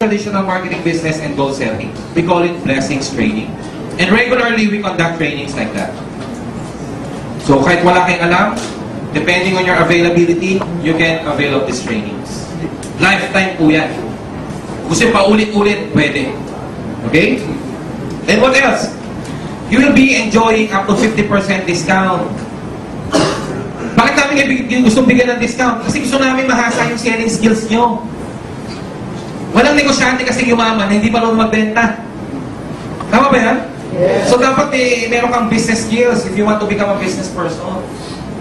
traditional marketing business and goal setting. We call it blessings training. And regularly, we conduct trainings like that. So kahit wala kayong alam, depending on your availability, you can avail of these trainings. Lifetime po yan. Gusto paulit-ulit, pwede. Okay? And what else? You will be enjoying up to 50% discount. Bakit namin gusto bigyan ng discount? Kasi gusto namin mahasa yung selling skills nyo. Walang negosyante kasi yumaman, hindi pa rin magbenta. Tama ba yan? Yes. So dapat meron kang business skills if you want to become a business person.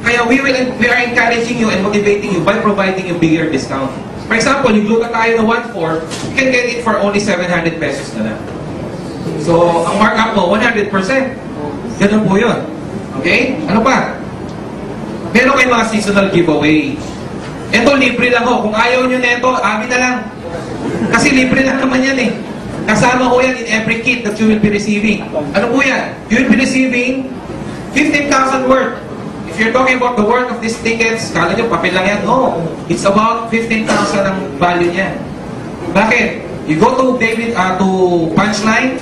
Kaya we are encouraging you and motivating you by providing you bigger discount. For example, yung gluta tayo na 1.4, you can get it for only 700 pesos na lang. So, ang markup mo, 100%. Ganun po yun. Okay? Ano pa? Meron kayong mga seasonal giveaway. Ito, libre lang ho. Kung ayaw nyo neto, amin na lang. Kasi libre lang naman yan eh. Kasama ko yan in every kit that you will be receiving. Ano po yan? You will be receiving 15,000 worth. If you're talking about the worth of these tickets, kala nyo, papel lang yan. No. It's about 15,000 ang value niyan. Bakit? You go to to Punchline,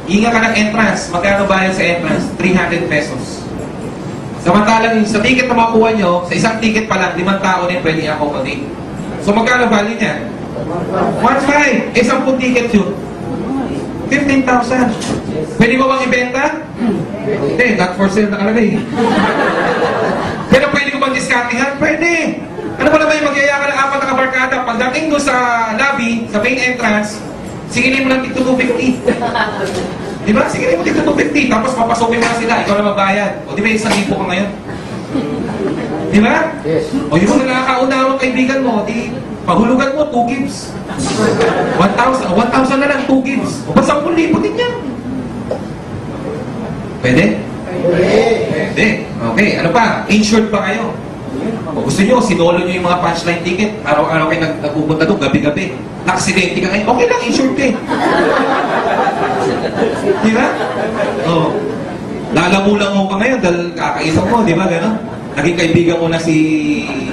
hinga ka ng entrance. Magkano bayad sa entrance? 300 pesos. Samantalang sa ticket na makuha nyo, sa isang ticket pa lang, 5 tao din pwede accommodate. So magkano value niya? 1.5. Eh, 10 ticket yun. 15,000. Pwede mo bang ibenta? Hindi, not for sale nakalagay. Pero pwede ko bang discountingan? Pwede. Ano ba naman yung magyaya ka ng 4 na kabarkada? Pagdating doon sa lobby, sa main entrance, sigilin mo lang dito 250. Diba? Sigilin mo dito 250. Tapos papasukin mo na sila. Ikaw na magbayad. O di ba 1,000 ka ngayon? Diba? Yes. O yung nakakaunawang kaibigan mo, di pahulugan mo 2 gigs. 1,000 na lang 2 gigs. O ba't 10,000 din yan? Pwede? Pwede. Okay. Ano pa? Insured pa kayo? O gusto nyo, sinolo nyo yung mga punchline ticket. Araw-araw kayo nagpupunta doon, gabi-gabi. Naksidente ka ngayon. Okay lang, insured ka eh. Diba? O. Lalamulang mo ka ngayon dahil kakaisang mo, di ba? Gano'n? Naging kaibigan mo na si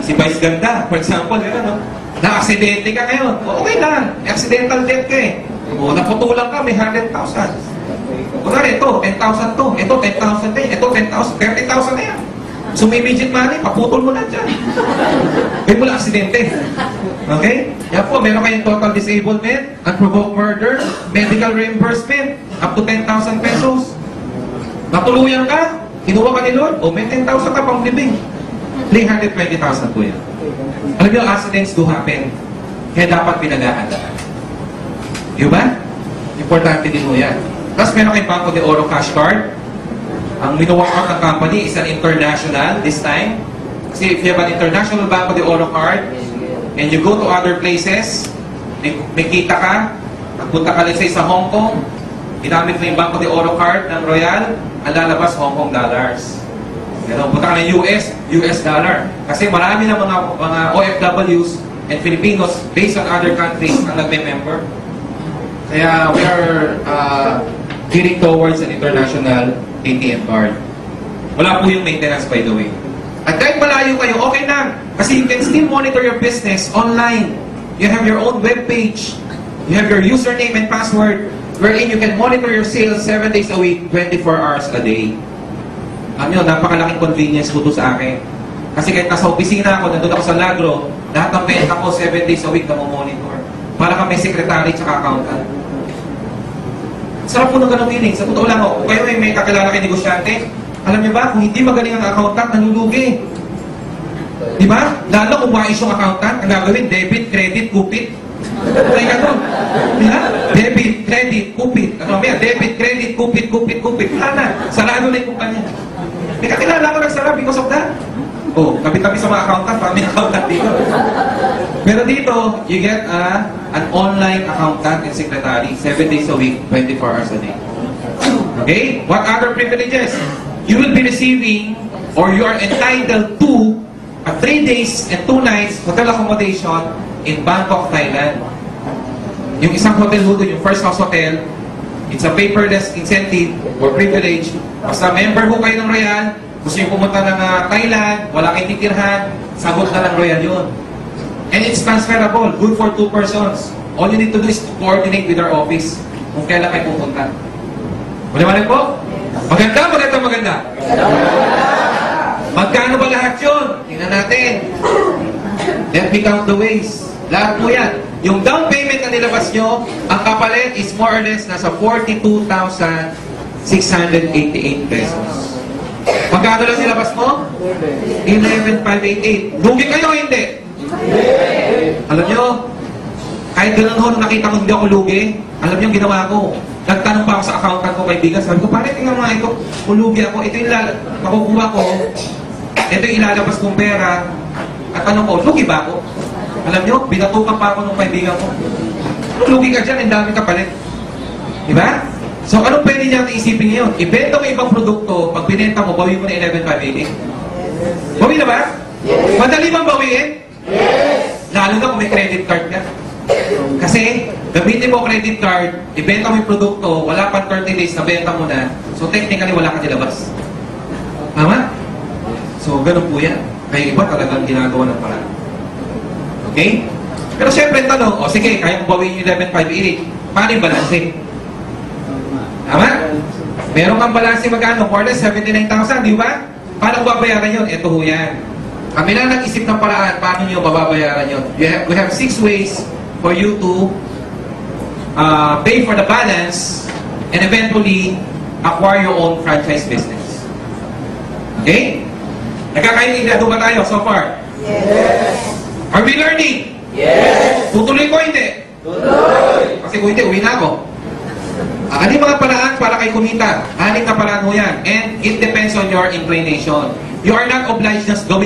Vice Ganda, for example. Gano'n, no? Na-aksidente ka ngayon. O, okay lang. Accidental death ka eh. O, naputulang ka, may 100,000. Kunwari, ito, 10,000 to. Ito, 10,000 din. Ito, 10,000. 30,000 na yan. So, may immediate money, paputol mo na dyan. Kaya mo lang aksidente. Okay? Yan po, meron kayong total disablement, unprovoked murder, medical reimbursement, up to 10,000 pesos. Natuluyan ka, kinuha ka ni Lord, o may 10,000 ka pang libing. 320,000 po yan. Alam niyo, accidents do happen. Kaya dapat pinag-aandaan. Di ba? Importante din mo yan. Tapos meron kayong Banco de Oro cash card. Ang minuwork out ng company is an international this time. Kasi if you have an international Banco de Oro card and you go to other places, may kita ka, nagpunta ka let's say sa Hong Kong, ginamit mo yung Banco de Oro card ng Royal, ang lalabas Hong Kong dollars. Pero punta ka ng US dollar. Kasi marami ng mga OFWs and Filipinos based on other countries ang nagme-member. Kaya we are gearing towards an international ATM card. Wala po yung maintenance, by the way. At kahit malayo kayo, okay na. Kasi you can still monitor your business online. You have your own web page. You have your username and password wherein you can monitor your sales 7 days a week, 24 hours a day. Alam nyo, napakalaking convenience po ito sa akin. Kasi kahit nasa opisina ako, nandun ako sa Lagro, lahat ng benta ko 7 days a week na monitor. Para kang may secretary at accountant. Sarap po ng ganong feeling. Sa totoo lang, kung kayo may kakilala kayo negosyante, alam niyo ba, kung hindi magaling ang accountant, nanulugi. Di ba? Lalo kung mais yung accountant, ang gagawin, debit, credit, kupit. Kaya gano'n. Di ba? Debit, credit, kupit. Ano ba yan? Debit, credit, kupit, kupit, kupit. Wala na. Sarado na yung kumpanya. May kakilala ko nagsara because of that. Oh, kapit-kapit sa mga accountant, maraming accountant dito. Pero dito, you get an online accountant and secretary 7 days a week, 24 hours a day. Okay? What other privileges? You will be receiving or you are entitled to a 3 days and 2 nights hotel accommodation in Bangkok, Thailand. Yung isang hotel mo doon, yung First House Hotel, it's a paperless incentive or privilege. Basta member ho kayo ng Royal, gusto yung pumunta ng Thailand, wala kayong titirhan, sagot na ng Royal yun. And it's transferable, good for 2 persons. All you need to do is to coordinate with our office kung kailan kayo pupunta. Wala po? Maganda. Magkano ba lahat yun? Tingnan natin. Let me count the ways. Lahat po yan. Yung down payment na nilabas nyo, ang kapalit is more or less nasa 42,688 pesos. Magkano lang nilabas mo? 11,588. Lugi kayo o hindi? Alam nyo, kahit ganun ho, nakita ko hindi ako lugi, alam nyo ang ginawa ko. Nagtanong pa ako sa accountant ko, kaibigan, sabi ko, pare, tingnan mo nga ito, kung lugi ako, ito yung makukuha ko, ito yung ilalabas kong pera, at tanong ko, lugi ba ako? Alam nyo, binatukan pa ako ng kaibigan ko. Lugi ka dyan, ang dami ka palit. Diba? So, anong pwede niya isipin ngayon? Ibenta mo ibang produkto, pag binenta mo, bawi mo na 11,588. Bawi na ba? Yes. Madali bang bawiin? Yes. Lalo na kung may credit card ka. Kasi, gamitin mo credit card, ibenta mo yung produkto, wala pang 30 days na benta mo na, so technically wala ka nilabas. Tama? So, ganun po yan. Kaya iba talagang ginagawa ng paraan. Okay? Pero syempre, tanong, o sige, kaya mo bawiin yung 11,588. Paano yung balancing? Tama? Meron kang balancing magkano? More than 79,000, di ba? Paano babayaran yun? Ito ho yan. Kami lang nag-isip ng paraan paano nyo babayaran yun. We have 6 ways for you to pay for the balance and eventually acquire your own franchise business. Okay? Nagkakaintindihan ba tayo so far? Yes. Are we learning? Yes. Tutuloy ko hindi? Tuloy. Kasi kung hindi, uwi na ako. Ano yung mga paraan para kay kumita? Anim na paraan mo yan. And it depends on your inclination. You are not obliged just gawin